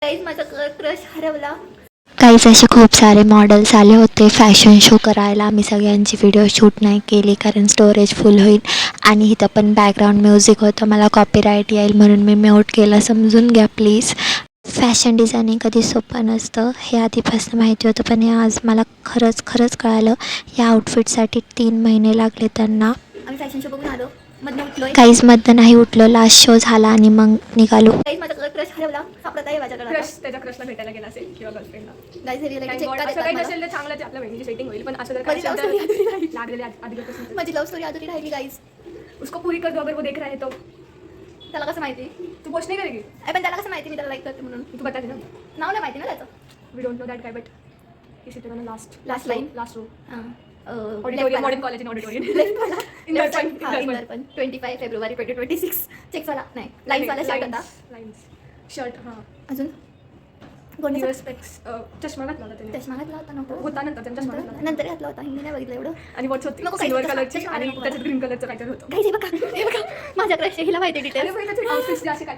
Guys माझा crush हरवला. काहीच असे खूप सारे मॉडेल्स आले होते फॅशन शो करायला. आम्ही सगळ्यांची व्हिडिओ शूट नाही केली कारण स्टोरेज फुल होईल आणि इथं पण बॅकग्राऊंड म्युझिक होतं. मला कॉपीराईट येईल म्हणून मी म्यूट केलं, समजून घ्या प्लीज. फॅशन डिझायनिंग कधी सोपं नसतं हे आधीपासून माहिती होतं, पण हे आज मला खरंच कळालं. या आउटफिटसाठी 3 महिने लागले त्यांना. आम्ही फॅशन शो बघून आलो, मधनं उठलोय. काहीच मधनं नाही उठलो, लास्ट शो झाला आणि मग निघालो. गाईज माझा क्रश हरवला, सापडत आहे माझ्याकडे. क्रश त्याच्या क्रशला भेटायला गेला असेल किंवा गर्लफ्रेंडला. गाईज रिअलिटी चेक असं काही करा. नसेल तर चांगलं ते आपल्या बहिणीची सेटिंग होईल, पण असं जर माझी काही love story अधुरी राहिली. लागलेले आधीपासून माझी लव्ह स्टोरी अधुरी राहिली गाईज. उसको पूरी कर दो अगर वो देख रहा है तो. त्याला कसं माहिती? तू पोस्ट नाही करेगी. पण त्याला कसं माहिती मी त्याला लाईक करते म्हणून? तू बता दे ना. नाव नाही माहिती ना त्याचं. वी डोंट नो दॅट काय, बट इसी तरह लास्ट line? लास्ट रो हां auditorium, modern college in auditorium. Inder पण 25 फेब्रुवारी 2026 चेक्सवाला नाही लाईन्सवाला शर्ट होता. Lines shirt. हां अजून कोणी कोणता स्पेक्स चष्मा घातला होता त्याने. चष्मा घातला होता नव्हता होता नंतर त्यांचा चष्मा घातला नंतर घातला होता. मी नाही बघितलं एवढं. आणि वॉच होती नको सिल्वर काही कलरची चष्मा आणि नको. त्याच्यात ग्रीन कलरचं काहीतरी होतं. गाईज हे बघा माझ्या क्रश हिला माहिती डिटेल. आउटफिट्स असे काय